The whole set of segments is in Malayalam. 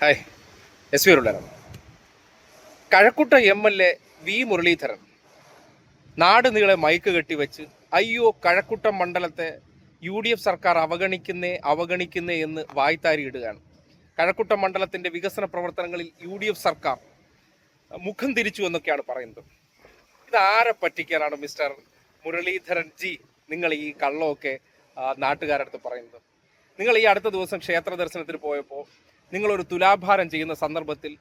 ഹായ്, എസ് വി ഉള്ളതാണ്. കഴക്കൂട്ട എം വി മുരളീധരൻ നാട് നീളെ മൈക്ക് കെട്ടിവെച്ച് അയ്യോ കഴക്കൂട്ടം മണ്ഡലത്തെ UDF സർക്കാർ അവഗണിക്കുന്നേ എന്ന് വായ്ത്താരി ഇടുകയാണ്. കഴക്കൂട്ടം മണ്ഡലത്തിന്റെ വികസന പ്രവർത്തനങ്ങളിൽ UDF സർക്കാർ മുഖം തിരിച്ചു എന്നൊക്കെയാണ് പറയുന്നത്. ഇത് ആരെ പറ്റിക്കാനാണ് മിസ്റ്റർ മുരളീധരൻ ജി നിങ്ങൾ ഈ കള്ളമൊക്കെ നാട്ടുകാരടുത്ത് പറയുന്നത്? നിങ്ങൾ ഈ അടുത്ത ദിവസം ക്ഷേത്ര ദർശനത്തിന് പോയപ്പോൾ നിങ്ങളൊരു തുലാഭാരം ചെയ്യുന്ന സന്ദർഭത്തിൽ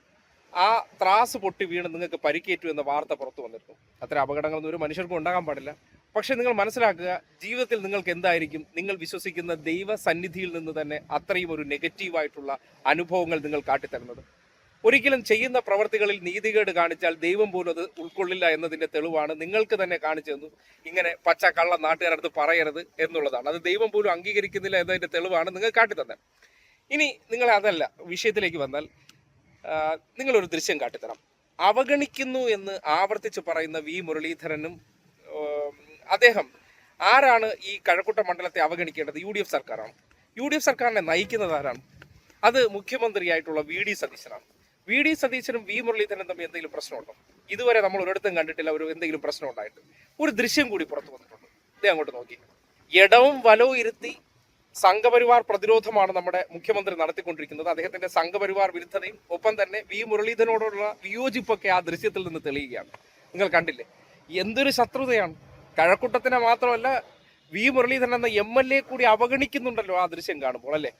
ആ ത്രാസ് പൊട്ടി വീണ് നിങ്ങൾക്ക് പരിക്കേറ്റു എന്ന വാർത്ത പുറത്തു വന്നിരുന്നു. അത്തരം അപകടങ്ങളൊന്നും ഒരു മനുഷ്യർക്കും ഉണ്ടാകാൻ പാടില്ല. പക്ഷെ നിങ്ങൾ മനസ്സിലാക്കുക, ജീവിതത്തിൽ നിങ്ങൾക്ക് എന്തായിരിക്കും നിങ്ങൾ വിശ്വസിക്കുന്ന ദൈവ സന്നിധിയിൽ നിന്ന് തന്നെ അത്രയും ഒരു നെഗറ്റീവായിട്ടുള്ള അനുഭവങ്ങൾ നിങ്ങൾ കാട്ടിത്തരുന്നത്. ഒരിക്കലും ചെയ്യുന്ന പ്രവർത്തികളിൽ നീതികേട് കാണിച്ചാൽ ദൈവം പോലും അത് ഉൾക്കൊള്ളില്ല എന്നതിന്റെ തെളിവാണ് നിങ്ങൾക്ക് തന്നെ കാണിച്ചു തന്നു. ഇങ്ങനെ പച്ച കള്ള നാട്ടുകാരടുത്ത് പറയരുത് എന്നുള്ളതാണ്. അത് ദൈവം പോലും അംഗീകരിക്കുന്നില്ല എന്നതിന്റെ തെളിവാണ് നിങ്ങൾ കാട്ടിത്തന്നത്. ഇനി നിങ്ങൾ അതല്ല, വിഷയത്തിലേക്ക് വന്നാൽ നിങ്ങളൊരു ദൃശ്യം കാട്ടിത്തരാം. അവഗണിക്കുന്നു എന്ന് ആവർത്തിച്ച് പറയുന്ന വി മുരളീധരനും അദ്ദേഹം ആരാണ് ഈ കഴക്കൂട്ടം മണ്ഡലത്തെ അവഗണിക്കേണ്ടത്? UDF സർക്കാരാണ്. UDF സർക്കാരിനെ നയിക്കുന്നത് ആരാണ്? അത് മുഖ്യമന്ത്രിയായിട്ടുള്ള VD സതീശനാണ്. VD സതീശനും വി മുരളീധരനും തമ്മിൽ എന്തെങ്കിലും പ്രശ്നമുണ്ടോ? ഇതുവരെ നമ്മൾ ഒരിടത്തും കണ്ടിട്ടില്ല ഒരു എന്തെങ്കിലും പ്രശ്നം ഉണ്ടായിട്ട്. ഒരു ദൃശ്യം കൂടി പുറത്തു വന്നിട്ടുണ്ട്. ഇത് അങ്ങോട്ട് നോക്കി. ഇടവും വലവും ഇരുത്തി സംഘപരിവാർ പ്രതിരോധമാണ് നമ്മുടെ മുഖ്യമന്ത്രി നടത്തിക്കൊണ്ടിരിക്കുന്നത്. അദ്ദേഹത്തിന്റെ സംഘപരിവാർ വിരുദ്ധതയും ഒപ്പം തന്നെ വി മുരളീധരനോടുള്ള വിയോജിപ്പൊക്കെ ആ ദൃശ്യത്തിൽ നിന്ന് തെളിയുകയാണ്. നിങ്ങൾ കണ്ടില്ലേ എന്തൊരു ശത്രുതയാണ്? കഴക്കൂട്ടത്തിനെ മാത്രമല്ല, വി മുരളീധരൻ എന്ന MLA കൂടി അവഗണിക്കുന്നുണ്ടല്ലോ ആ ദൃശ്യം കാണുമ്പോൾ, അല്ലേ?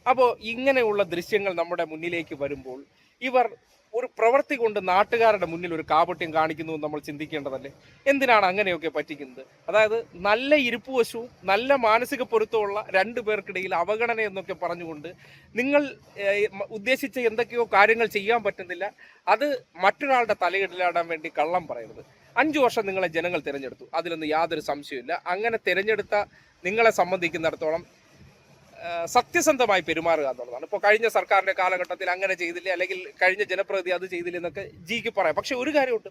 അപ്പോൾ ഇങ്ങനെയുള്ള ദൃശ്യങ്ങൾ നമ്മുടെ മുന്നിലേക്ക് വരുമ്പോൾ ഇവർ ഒരു പ്രവൃത്തി കൊണ്ട് നാട്ടുകാരുടെ മുന്നിൽ ഒരു കാപട്യം കാണിക്കുന്നു എന്ന് നമ്മൾ ചിന്തിക്കേണ്ടതല്ലേ? എന്തിനാണ് അങ്ങനെയൊക്കെ പറ്റിക്കുന്നത്? അതായത് നല്ല ഇരിപ്പുവശവും നല്ല മാനസിക പൊരുത്തമുള്ള രണ്ടു പേർക്കിടയിൽ അവഗണന എന്നൊക്കെ പറഞ്ഞുകൊണ്ട് നിങ്ങൾ ഉദ്ദേശിച്ച എന്തൊക്കെയോ കാര്യങ്ങൾ ചെയ്യാൻ പറ്റുന്നില്ല. അത് മറ്റൊരാളുടെ തലയിടലാടാൻ വേണ്ടി കള്ളം പറയരുത്. 5 വർഷം നിങ്ങളെ ജനങ്ങൾ തിരഞ്ഞെടുത്തു, അതിലൊന്നും യാതൊരു സംശയമില്ല. അങ്ങനെ തിരഞ്ഞെടുത്ത നിങ്ങളെ സംബന്ധിക്കുന്നിടത്തോളം സത്യസന്ധമായി പെരുമാറുക എന്നുള്ളതാണ്. ഇപ്പോൾ കഴിഞ്ഞ സർക്കാരിന്റെ കാലഘട്ടത്തിൽ അങ്ങനെ ചെയ്തില്ല, അല്ലെങ്കിൽ കഴിഞ്ഞ ജനപ്രതിനിധി അത് ചെയ്തില്ല എന്നൊക്കെ ജിക്ക് പറയാം. പക്ഷെ ഒരു കാര്യമുണ്ട്,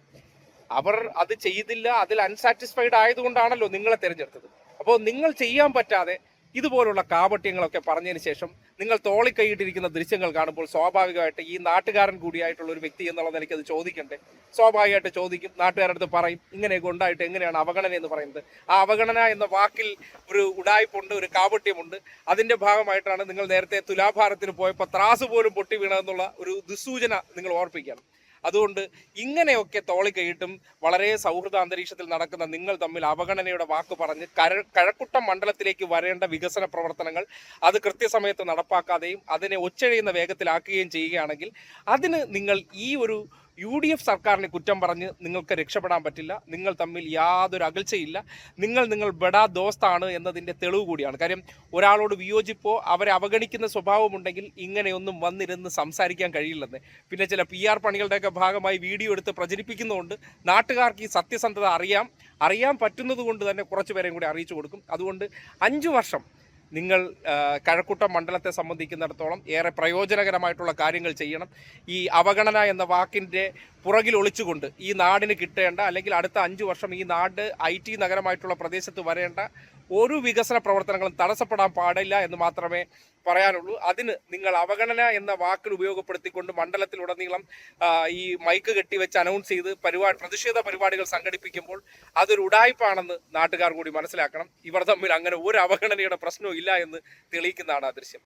അവർ അത് ചെയ്തില്ല, അതിൽ അൺസാറ്റിസ്ഫൈഡ് ആയതുകൊണ്ടാണല്ലോ നിങ്ങളെ തിരഞ്ഞെടുത്തത്. അപ്പോൾ നിങ്ങൾ ചെയ്യാൻ പറ്റാതെ ഇതുപോലുള്ള കാപട്യങ്ങളൊക്കെ പറഞ്ഞതിന് ശേഷം നിങ്ങൾ തോളിക്കൈയിട്ടിരിക്കുന്ന ദൃശ്യങ്ങൾ കാണുമ്പോൾ സ്വാഭാവികമായിട്ട് ഈ നാട്ടുകാരൻ കൂടിയായിട്ടുള്ള ഒരു വ്യക്തി എന്നുള്ള നിലയ്ക്ക് അത് ചോദിക്കണ്ടേ? സ്വാഭാവികമായിട്ട് ചോദിക്കും. നാട്ടുകാരുടെ അടുത്ത് പറയും, ഇങ്ങനെയൊക്കെ ഉണ്ടായിട്ട് എങ്ങനെയാണ് അവഗണന എന്ന് പറയുന്നത്? ആ അവഗണന എന്ന വാക്കിൽ ഒരു ഉടായ്പുണ്ട്, ഒരു കാപട്യമുണ്ട്. അതിന്റെ ഭാഗമായിട്ടാണ് നിങ്ങൾ നേരത്തെ തുലാഭാരത്തിന് പോയപ്പോൾ ത്രാസ് പോലും പൊട്ടി വീണതെന്നുള്ള ഒരു ദുസ്സൂചന നിങ്ങൾ ഓർപ്പിക്കുകയാണ്. അതുകൊണ്ട് ഇങ്ങനെയൊക്കെ തോളിക്കൈയിട്ടും വളരെ സൗഹൃദ അന്തരീക്ഷത്തിൽ നടക്കുന്ന നിങ്ങൾ തമ്മിൽ അവഗണനയുടെ വാക്ക് പറഞ്ഞ് കഴക്കൂട്ടം മണ്ഡലത്തിലേക്ക് വരേണ്ട വികസന പ്രവർത്തനങ്ങൾ അത് കൃത്യസമയത്ത് നടപ്പാക്കാതെയും അതിനെ ഒച്ചഴിയുന്ന വേഗത്തിലാക്കുകയും ചെയ്യുകയാണെങ്കിൽ അതിന് നിങ്ങൾ ഈ ഒരു UDF സർക്കാരിനെ കുറ്റം പറഞ്ഞ് നിങ്ങൾക്ക് രക്ഷപ്പെടാൻ പറ്റില്ല. നിങ്ങൾ തമ്മിൽ യാതൊരു അകൽച്ചയില്ല. നിങ്ങൾ ബഡാ ദോസ്താണ് എന്നതിൻ്റെ തെളിവ് കൂടിയാണ്. കാര്യം ഒരാളോട് വിയോജിപ്പോ അവരെ അവഗണിക്കുന്ന സ്വഭാവമുണ്ടെങ്കിൽ ഇങ്ങനെയൊന്നും വന്നിരുന്ന് സംസാരിക്കാൻ കഴിയില്ലെന്ന്. പിന്നെ ചില PR പണികളുടെയൊക്കെ ഭാഗമായി വീഡിയോ എടുത്ത് പ്രചരിപ്പിക്കുന്നതുകൊണ്ട് നാട്ടുകാർക്ക് ഈ സത്യസന്ധത അറിയാൻ പറ്റുന്നത് കൊണ്ട് തന്നെ കുറച്ച് പേരെയും കൂടി അറിയിച്ചു കൊടുക്കും. അതുകൊണ്ട് 5 വർഷം നിങ്ങൾ കഴക്കൂട്ടം മണ്ഡലത്തെ സംബന്ധിക്കുന്നിടത്തോളം ഏറെ പ്രയോജനകരമായിട്ടുള്ള കാര്യങ്ങൾ ചെയ്യണം. ഈ അവഗണന എന്ന വാക്കിൻ്റെ പുറകിൽ ഒളിച്ചുകൊണ്ട് ഈ നാടിന് കിട്ടേണ്ട, അല്ലെങ്കിൽ അടുത്ത 5 വർഷം ഈ നാട് IT നഗരമായിട്ടുള്ള പ്രദേശത്ത് വരേണ്ട ഒരു വികസന പ്രവർത്തനങ്ങളും തടസ്സപ്പെടാൻ പാടില്ല എന്ന് മാത്രമേ പറയാനുള്ളൂ. അതിന് നിങ്ങൾ അവഗണന എന്ന വാക്കിൽ ഉപയോഗപ്പെടുത്തിക്കൊണ്ട് മണ്ഡലത്തിലുടനീളം ഈ മൈക്ക് കെട്ടിവെച്ച് അനൗൺസ് ചെയ്ത് പ്രതിഷേധ പരിപാടികൾ സംഘടിപ്പിക്കുമ്പോൾ അതൊരു ഉടായ്പാണെന്ന് നാട്ടുകാർ കൂടി മനസ്സിലാക്കണം. ഇവർ തമ്മിൽ അങ്ങനെ ഒരു അവഗണനയുടെ പ്രശ്നവും ഇല്ല എന്ന് തെളിയിക്കുന്നതാണ് ആ ദൃശ്യം.